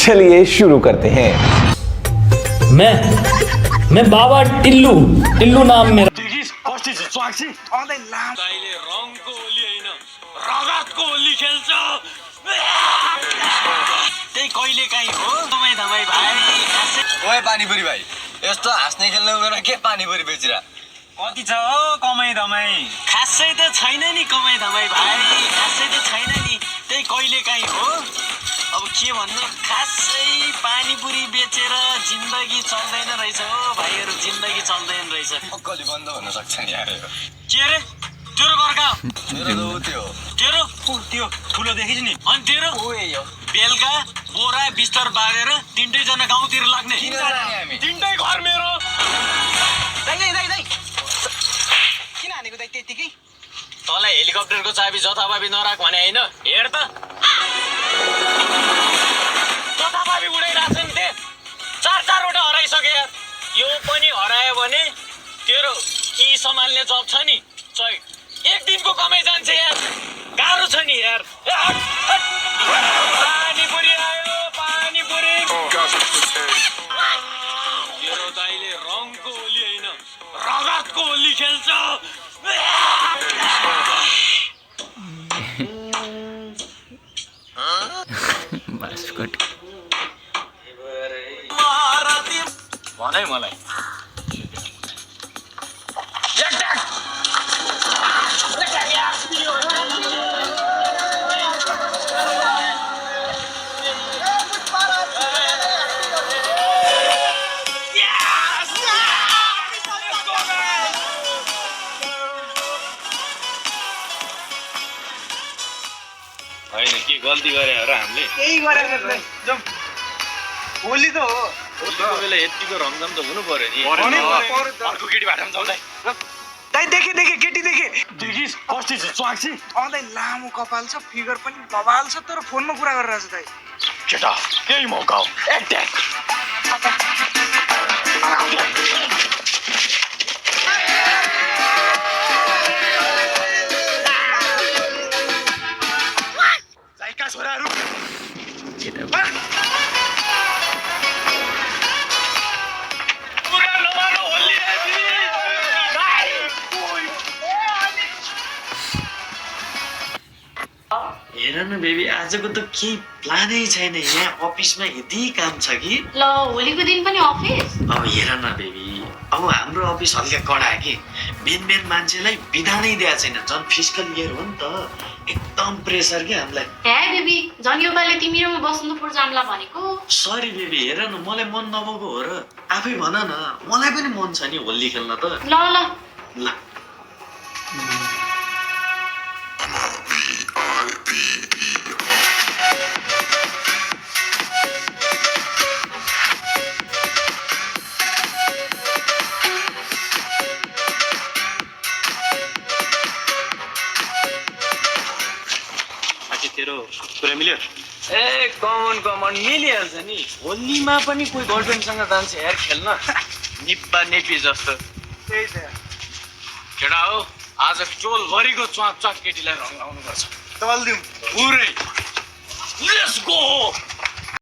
चलिए शुरू करते हैं। मैं बाबा टिल्लू नाम मेरा। कस्ती छ च्वाक्सी आउँदै लाम ताइले रङको होली हैन रगतको होली खेल्छ त्यही कहिले काहीँ हो दमाई धमाई भाइ ओए पानीपुरी भाइ यस्तो हाँस्ने खेल्ने उमेरमा के पानीपुरी बेचिरा कति छ हो कमाई धमाई खासै त छैन नि कमाई धमाई भाइ खासै त छैन नि त्यही कहिले काहीँ हो अब के भन्नु खासै पानीपुरी बेचेर जिन्दगी चल्दैन रहेछ हो भाइहरु जिन्दगी चल्दैन रहेछ अक्कली बन्द हुन सक्छ नि यार के रे तेरो घर कहाँ मेरो त त्यो तेरो त्यो ठुलो देखिस् नि अनि तेरो ओए यो बेलुका बोरा बिस्तर बारेर तिनटै जना गाउँतिर लाग्ने किन जाने हामी तिनटै घर मेरो दाइ किन हानेको दाइ त्यतिकै तँलाई हेलिकप्टरको चाबी जथाभावी नराख भने हैन हेर त जथाभावी उडाइरहेछन् ते चारवटा हराइसके यार यो पनि हरायो भने तेरो कि सम्हाल्ने जब छ नि चै एक दिनको कमाइ जान्छ यार गाह्रो छ नि यार पानीपुरी आयो पानीपुरी तेरो दाइले रङको होली हैन रगतको होली खेल्छ भनै मलाई होइन के गल्ती गरे हो र हामीले केही गरेर जाउँ होली त हो होलीको बेला यतिको रमझम त हुनु पर्यो नि अर्को केटी बाटोमा जाउँदै दाइ देखे केटी देखे देखिस् कस्ती छ च्वाक्सी आउँदै लामो कपाल छ फिगर पनि बबाल छ तर फोनमा कुरा गरिरहेछ दाइ केटा यही मौका हो एट्याक जाइका छोराहरू हेर न बेबी आजको त केही प्लानै छैन यहाँ अफिसमा यति काम छ कि ल होलीको दिन पनि अफिस अब हेर न बेबी अब हाम्रो अफिस हल्का कडा कि मेन मान्छेलाई बिदा नै दिएको छैन झन् फिजिकल इयर हो नि त एकदम प्रेसर के हामीलाई हे बेबी झन् यो पालि तिमी र म बस्नु पर्छ जाम्ला भनेको सरी बेबी हेर न मलाई मन नभएको हो र आफै भन न मलाई पनि मन छ नि होली खेल्न त ल ल ल तेरो कुरा मिल्यो ए कमन मिलिहाल्छ नि होलीमा पनि कोही गर्लफ्रेन्डसँग जान्छ यार खेल्न निप्पा नेपी जस्तो त्यही त केटा हो आज टोलभरिको च्वाक केटीलाई रङ लाउनु पर्छ चल दिउँ पुरै लेट्स गो